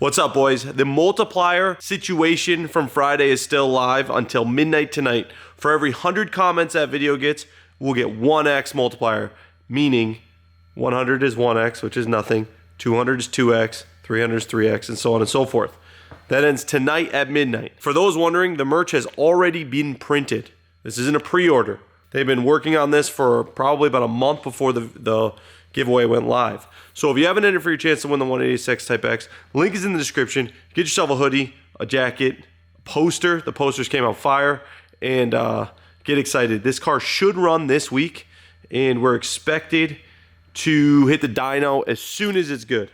What's up, boys? The multiplier situation from Friday is still live until midnight tonight. For every 100 comments that video gets, we'll get 1x multiplier, meaning 100 is 1x, which is nothing, 200 is 2x, 300 is 3x, and so on and so forth. That ends tonight at midnight. For those wondering, the merch has already been printed. This isn't a pre-order. They've been working on this for probably about a month before the giveaway went live. So if you haven't entered for your chance to win the 186 Type X, link is in the description. Get yourself a hoodie, a jacket, a poster. The posters came out fire, and get excited. This car should run this week, and we're expected to hit the dyno as soon as it's good.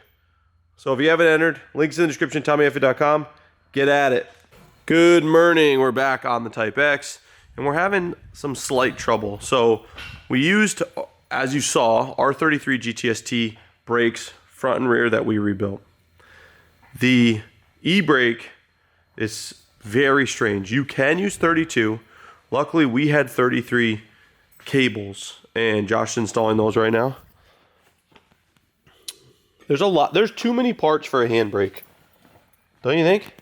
So if you haven't entered, links in the description, tommyfyeah.com. Get at it. Good morning. We're back on the Type X, and we're having some slight trouble. So we used, as you saw, R33 GTST brakes, front and rear, that we rebuilt. The e-brake is very strange. You can use 32. Luckily, we had 33 cables, and Josh is installing those right now. There's too many parts for a handbrake. Don't you think?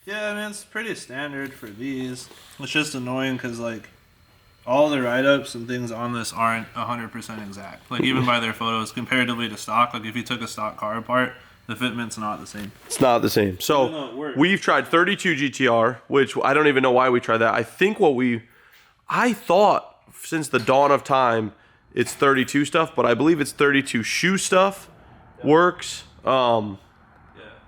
Yeah, I mean, it's pretty standard for these. It's just annoying because, like, all the write-ups and things on this aren't 100% exact. Like, even by their photos, comparatively to stock, like, if you took a stock car apart, the fitment's not the same. It's not the same. So, we've tried 32 GTR, which I don't even know why we tried that. I thought, since the dawn of time, it's 32 stuff, but I believe it's 32 shoe stuff. Works. And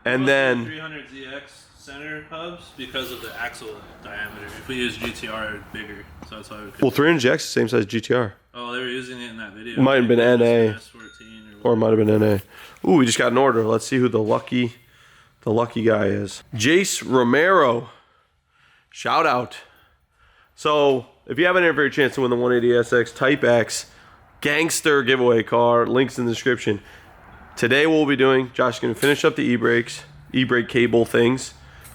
then 300ZX center hubs because of the axle diameter. If we use GTR, bigger, so that's why we could. Well, 300ZX is the same size as GTR. Oh, they were using it in that video. It might have been NA, or it might have been NA. Ooh, we just got an order. Let's see who the lucky guy is. Jace Romero. Shout out. So if you haven't ever had a chance to win the 180SX Type X gangster giveaway car, links in the description. Today we'll be doing, Josh is going to finish up the e-brake cable things.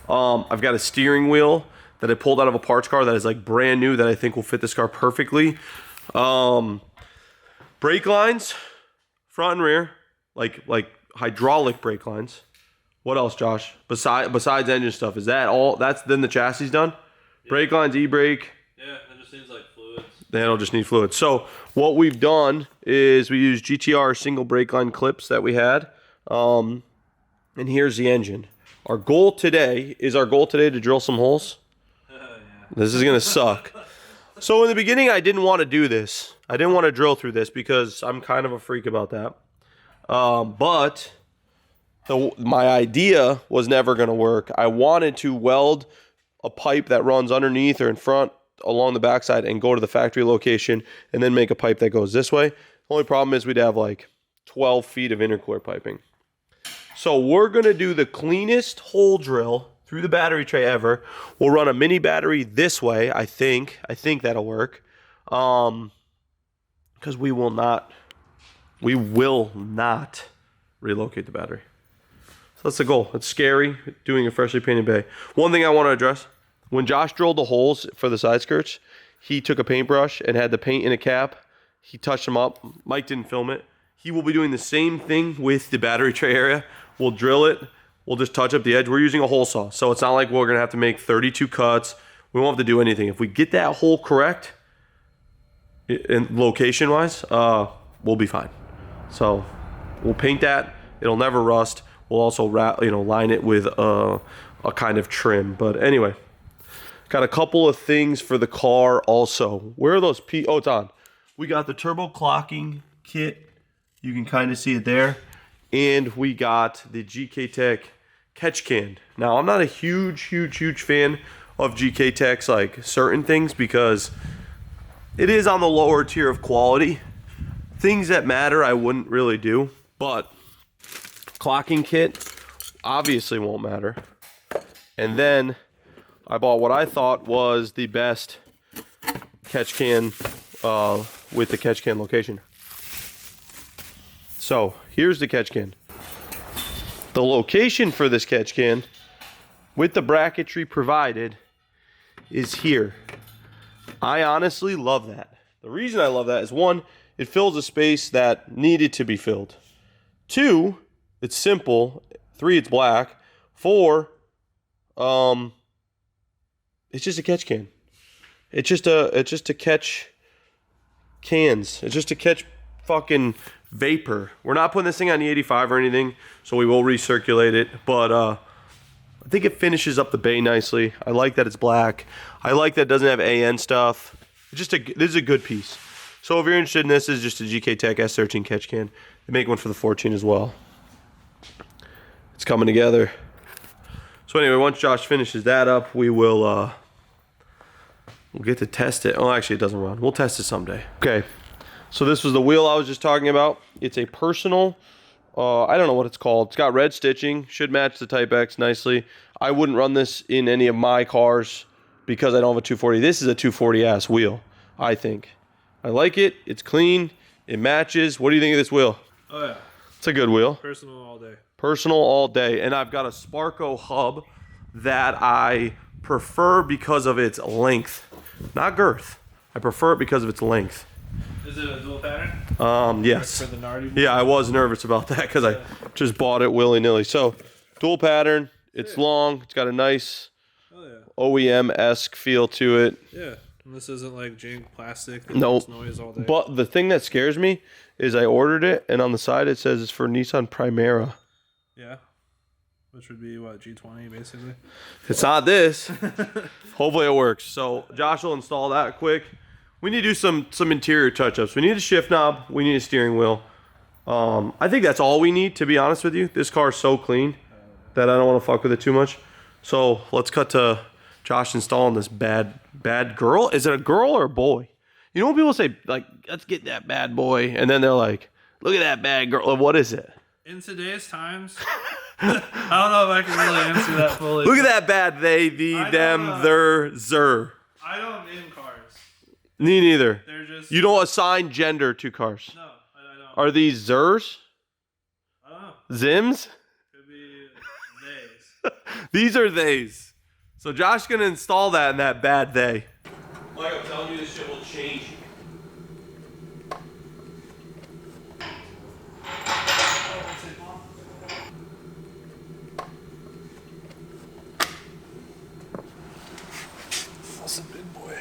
I've got a steering wheel that I pulled out of a parts car that is like brand new that I think will fit this car perfectly. Brake lines, front and rear, like hydraulic brake lines. What else, Josh? Besides engine stuff, is that all? That's then the chassis done? Yeah. Brake lines, e-brake. Yeah, it just needs like fluids. That'll just need fluids. So what we've done is we use GTR single brake line clips that we had. And here's the engine. Our goal today to drill some holes. Yeah. This is going to suck. So in the beginning, I didn't want to do this. I didn't want to drill through this because I'm kind of a freak about that. But my idea was never going to work. I wanted to weld a pipe that runs underneath or in front along the backside and go to the factory location and then make a pipe that goes this way. The only problem is we'd have like 12 feet of intercooler piping. So we're going to do the cleanest hole drill through the battery tray ever. We'll run a mini battery this way, I think. I think that'll work. Because we will not relocate the battery. So that's the goal. It's scary doing a freshly painted bay. One thing I want to address, when Josh drilled the holes for the side skirts, he took a paintbrush and had the paint in a cap. He touched them up. Mike didn't film it. He will be doing the same thing with the battery tray area. We'll drill it. We'll just touch up the edge. We're using a hole saw, so it's not like we're going to have to make 32 cuts. We won't have to do anything. If we get that hole correct, location-wise, we'll be fine. So we'll paint that. It'll never rust. We'll also line it with a kind of trim. But anyway, got a couple of things for the car also. Where are those oh, it's on. We got the turbo clocking kit. You can kind of see it there. And we got the GK Tech catch can. Now, I'm not a huge fan of GK Tech's like certain things because it is on the lower tier of quality. Things that matter I wouldn't really do, but clocking kit obviously won't matter. And then I bought what I thought was the best catch can with the catch can location. So here's the catch can. The location for this catch can with the bracketry provided is here. I honestly love that. The reason I love that is, one, it fills a space that needed to be filled. 2, it's simple. 3, it's black. 4, it's just a catch can. It's just to catch cans. It's just to catch fucking vapor. We're not putting this thing on the 85 or anything, so we will recirculate it. But I think it finishes up the bay nicely. I like that it's black. I like that it doesn't have AN stuff. This is a good piece. So if you're interested in this, is just a GK Tech S13 catch can. They make one for the 14 as well. It's coming together. So anyway, once Josh finishes that up, we will we'll get to test it. Oh, actually, it doesn't run. We'll test it someday. Okay. So this was the wheel I was just talking about. It's a personal, I don't know what it's called. It's got red stitching, should match the Type X nicely. I wouldn't run this in any of my cars because I don't have a 240. This is a 240S wheel, I think. I like it. It's clean. It matches. What do you think of this wheel? Oh, yeah. It's a good wheel. Personal all day. Personal all day. And I've got a Sparco hub that I prefer because of its length, not girth. I prefer it because of its length. Is it a dual pattern? Yes. For the Nardi? Yeah, I was nervous about that because I just bought it willy-nilly. So, dual pattern. It's long. It's got a nice OEM-esque feel to it. Yeah. And this isn't like jank plastic that Nope. makes noise all day. But the thing that scares me is I ordered it, and on the side it says it's for Nissan Primera. Yeah. Which would be, what, G20, basically? It's not this. Hopefully it works. So Josh will install that quick. We need to do some interior touch-ups. We need a shift knob. We need a steering wheel. I think that's all we need, to be honest with you. This car is so clean that I don't want to fuck with it too much. So let's cut to Josh installing this bad girl. Is it a girl or a boy? You know when people say, like, let's get that bad boy, and then they're like, look at that bad girl. What is it? In today's times, I don't know if I can really answer that fully. Look at that bad they, thee, them, their, zer. I don't name cars. Me neither. They're just... You don't assign gender to cars. No, I don't. Are these zers? I don't know. Zims? Could be theys. These are theys. So Josh's gonna install that in that bad they. Like I'm telling you, this shit will change you. That's a big boy.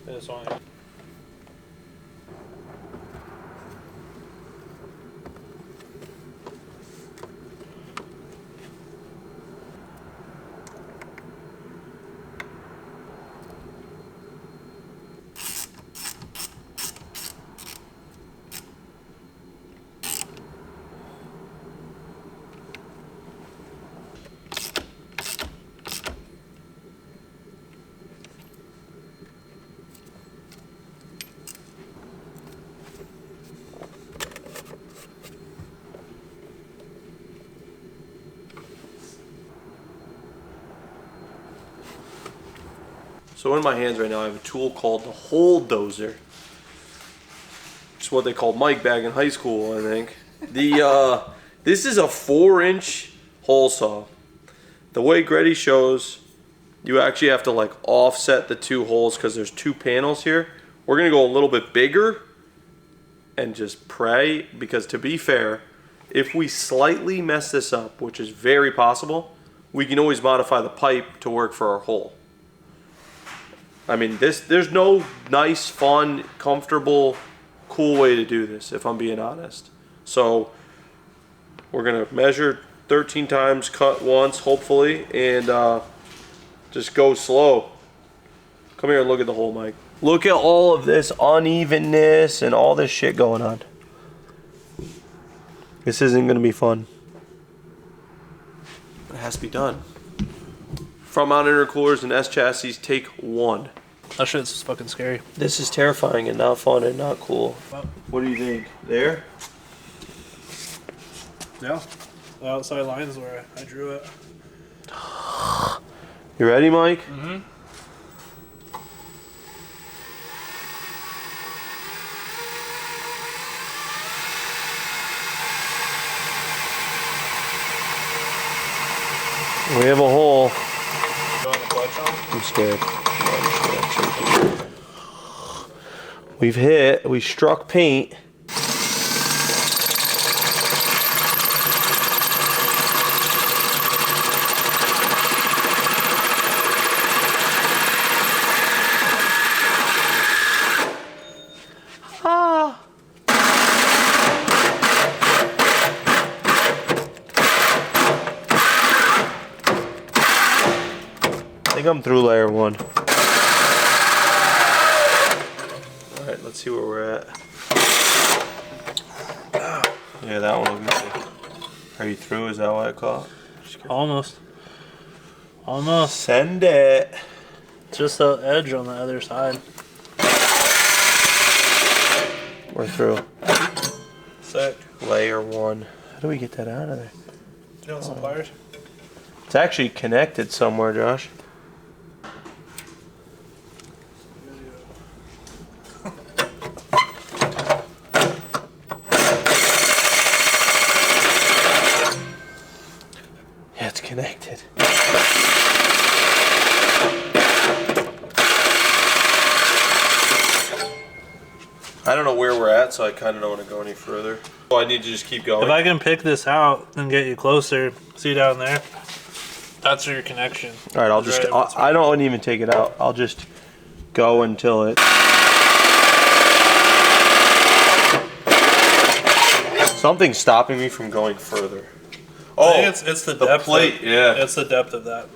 This one. So in my hands right now, I have a tool called the hole dozer. Which is what they called Mike back in high school, I think. This is a 4-inch hole saw. The way Gretty shows, you actually have to like offset the two holes because there's two panels here. We're gonna go a little bit bigger and just pray, because to be fair, if we slightly mess this up, which is very possible, we can always modify the pipe to work for our hole. I mean, there's no nice, fun, comfortable, cool way to do this, if I'm being honest. So we're gonna measure 13 times, cut once, hopefully, and just go slow. Come here and look at the hole, Mike. Look at all of this unevenness and all this shit going on. This isn't gonna be fun. It has to be done. Front mount intercoolers and S chassis, take 1. That shit's fucking scary. This is terrifying and not fun and not cool. What do you think? There? Yeah. The outside lines where I drew it. You ready, Mike? Mm-hmm. We have a hole. You want the clutch on? I'm scared. We struck paint. Ah. I think I'm through layer 1. Alright, let's see where we're at. Yeah, that one will be good. Are you through? Is that what I call it? Almost. Almost. Send it. Just the edge on the other side. We're through. Sick. Layer 1. How do we get that out of there? You want some pliers? It's actually connected somewhere, Josh. Yeah, it's connected. I don't know where we're at, so I kind of don't want to go any further. Oh, I need to just keep going. If I can pick this out and get you closer, see down there? That's your connection. All right, I'll just, I don't even take it out. I'll just go until it. Something's stopping me from going further. Oh, it's the depth. Plate, yeah. It's the depth of that.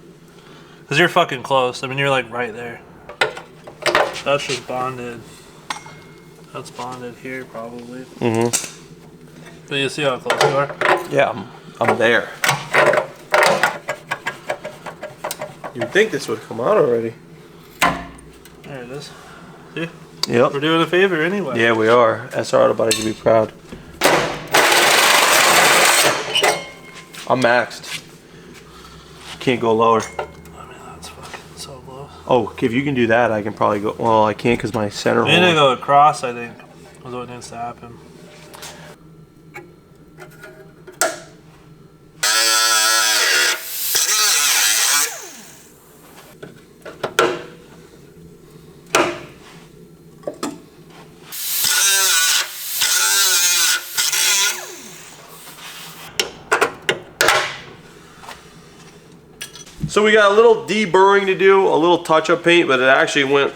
Because you're fucking close. I mean, you're like right there. That's just bonded. That's bonded here, probably. Mm-hmm. But you see how close you are? Yeah, I'm there. You'd think this would come out already. There it is. See? Yep. We're doing a favor anyway. Yeah, we are. SR Auto Body should be proud. I'm maxed. Can't go lower. I mean, that's fucking so close. Oh, if you can do that, I can probably go. Well, I can't because my center hole. We need to go across, I think, is what needs to happen. So we got a little deburring to do, a little touch-up paint, but it actually went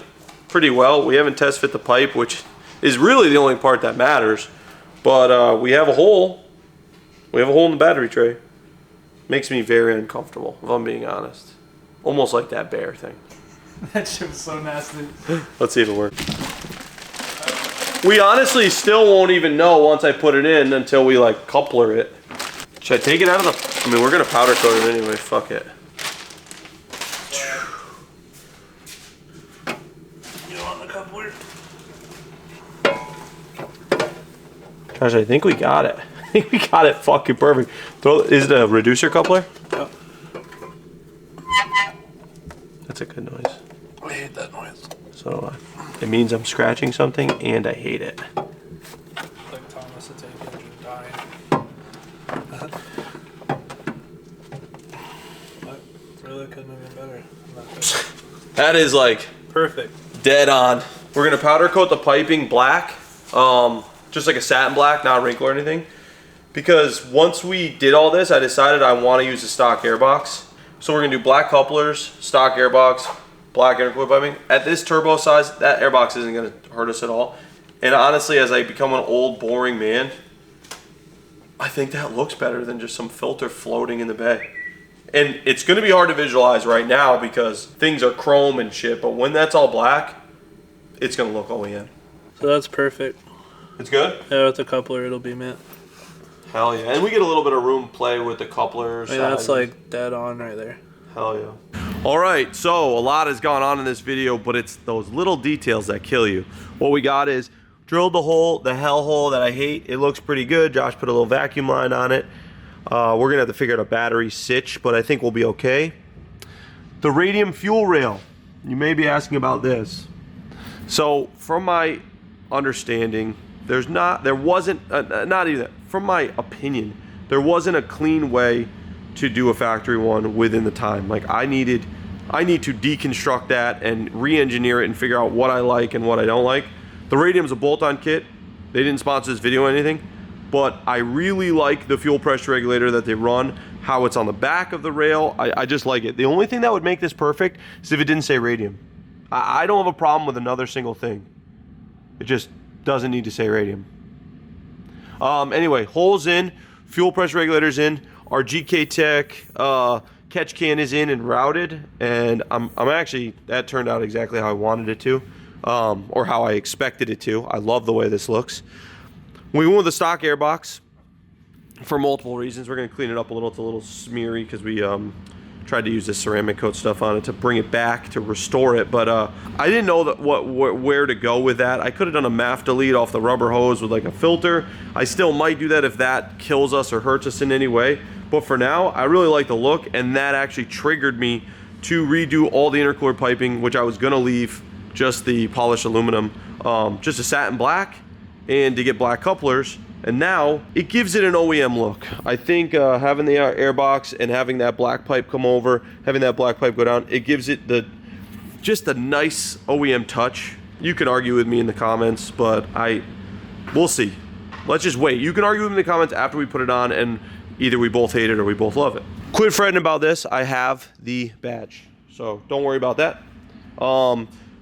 pretty well. We haven't test fit the pipe, which is really the only part that matters. But we have a hole. We have a hole in the battery tray. Makes me very uncomfortable, if I'm being honest. Almost like that bear thing. That shit was so nasty. Let's see if it works. We honestly still won't even know once I put it in until we like coupler it. Should I take it out of the... I mean, we're gonna powder coat it anyway, fuck it. Gosh, I think we got it. I think we got it fucking perfect. Is it a reducer coupler? Yep. That's a good noise. I hate that noise. So do I. It means I'm scratching something and I hate it. Like Thomas the Tank Engine dying. That really couldn't have been better. That is like perfect. Dead on. We're gonna powder coat the piping black. Just like a satin black, not a wrinkle or anything. Because once we did all this, I decided I want to use a stock airbox. So we're gonna do black couplers, stock airbox, black intercooler piping. At this turbo size, that airbox isn't gonna hurt us at all. And honestly, as I become an old, boring man, I think that looks better than just some filter floating in the bay. And it's gonna be hard to visualize right now because things are chrome and shit, but when that's all black, it's gonna look OEM. So that's perfect. It's good? Yeah, with the coupler, it'll be mint. Hell yeah. And we get a little bit of room play with the couplers. I mean, that's like dead on right there. Hell yeah. All right, so a lot has gone on in this video, but it's those little details that kill you. What we got is drilled the hole, the hell hole that I hate. It looks pretty good. Josh put a little vacuum line on it. We're gonna have to figure out a battery sitch, but I think we'll be okay. The radium fuel rail. You may be asking about this. So from my understanding, from my opinion, there wasn't a clean way to do a factory one within the time. Like I need to deconstruct that and re-engineer it and figure out what I like and what I don't like. The radium's a bolt-on kit. They didn't sponsor this video or anything, but I really like the fuel pressure regulator that they run, how it's on the back of the rail. I just like it. The only thing that would make this perfect is if it didn't say radium. I don't have a problem with another single thing. It just doesn't need to say radium. Anyway, holes in, fuel pressure regulators in, our GK Tech catch can is in and routed, and I'm actually, that turned out exactly how I wanted it to, or how I expected it to. I love the way this looks. We went with the stock airbox for multiple reasons. We're going to clean it up a little. It's a little smeary because we tried to use this ceramic coat stuff on it to bring it back, to restore it, but I didn't know that where to go with that. I could have done a MAF delete off the rubber hose with like a filter. I still might do that if that kills us or hurts us in any way, but for now I really like the look, and that actually triggered me to redo all the intercooler piping, which I was gonna leave just the polished aluminum, just a satin black, and to get black couplers. And now it gives it an OEM look. I think having the airbox and having that black pipe come over, having that black pipe go down, it gives it just a nice OEM touch. You can argue with me in the comments, but we'll see. Let's just wait. You can argue with me in the comments after we put it on, and either we both hate it or we both love it. Quit fretting about this. I have the badge, so don't worry about that.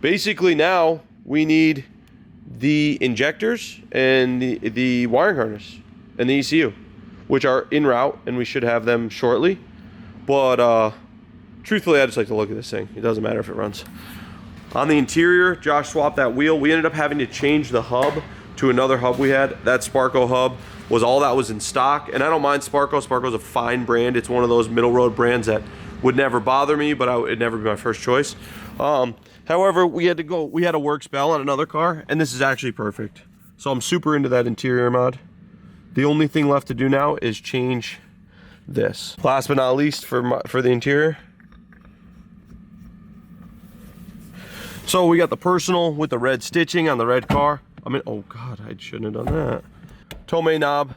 Basically now we need the injectors and the wiring harness and the ECU, which are en route, and we should have them shortly. But truthfully, I just like to look at this thing. It doesn't matter if it runs. On the interior, Josh swapped that wheel. We ended up having to change the hub to another hub we had. That Sparco hub was all that was in stock, and I don't mind Sparco. Sparco's a fine brand. It's one of those middle road brands that would never bother me, but it'd never be my first choice. However, we had a work spell on another car, and this is actually perfect. So I'm super into that interior mod. The only thing left to do now is change this. Last but not least, for the interior. So we got the personal with the red stitching on the red car. Oh God, I shouldn't have done that. Tomei knob.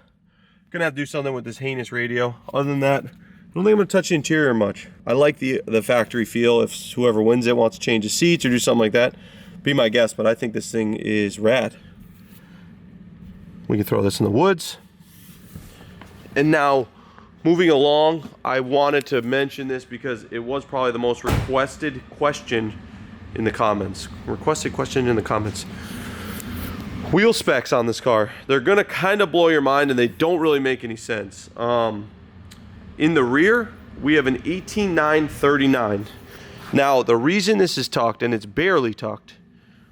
Gonna have to do something with this heinous radio. Other than that, I don't think I'm gonna touch the interior much. I like the factory feel. If whoever wins it wants to change the seats or do something like that, be my guest, but I think this thing is rad. We can throw this in the woods. And now, moving along, I wanted to mention this because it was probably the most requested question in the comments. Wheel specs on this car. They're gonna kind of blow your mind, and they don't really make any sense. In the rear, we have an 18.939. Now, the reason this is tucked, and it's barely tucked,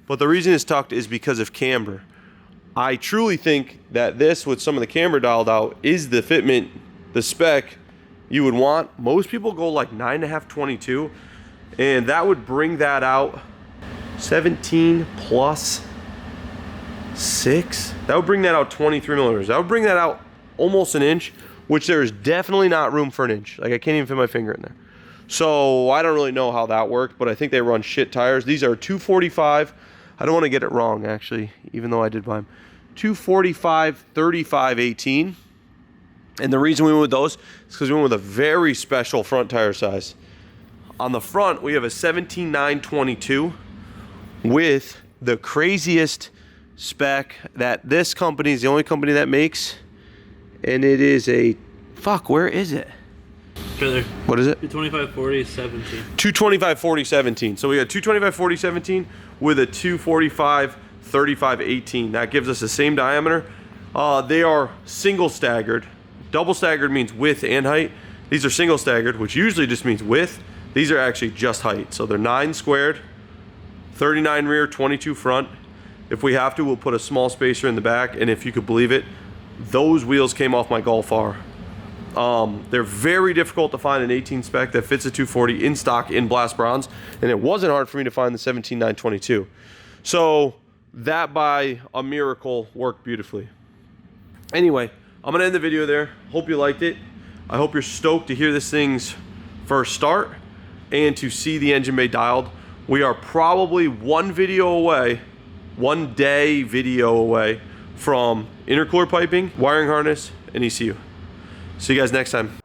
but the reason it's tucked is because of camber. I truly think that this, with some of the camber dialed out, is the fitment, the spec you would want. Most people go like 9.5, 22, and that would bring that out 17 plus 6. That would bring that out 23 millimeters. That would bring that out almost an inch, which there is definitely not room for an inch. Like, I can't even fit my finger in there. So I don't really know how that worked, but I think they run shit tires. These are 245. I don't want to get it wrong, actually, even though I did buy them. 245 35 18. And the reason we went with those is because we went with a very special front tire size. On the front, we have a 17.922 with the craziest spec that this company is the only company that makes. And it is a, where is it? Trailer. What is it? 225/40/17. 225/40/17. So we got 225/40/17 with a 245/35/18. That gives us the same diameter. They are single staggered. Double staggered means width and height. These are single staggered, which usually just means width. These are actually just height. So they're 9 squared, 39 rear, 22 front. If we have to, we'll put a small spacer in the back, and if you could believe it, those wheels came off my Golf R. They're very difficult to find an 18 spec that fits a 240 in stock in blast bronze, and it wasn't hard for me to find the 17.922. So that, by a miracle, worked beautifully. Anyway, I'm gonna end the video there. Hope you liked it. I hope you're stoked to hear this thing's first start and to see the engine bay dialed. We are probably one day video away from intercooler piping, wiring harness, and ECU. See you guys next time.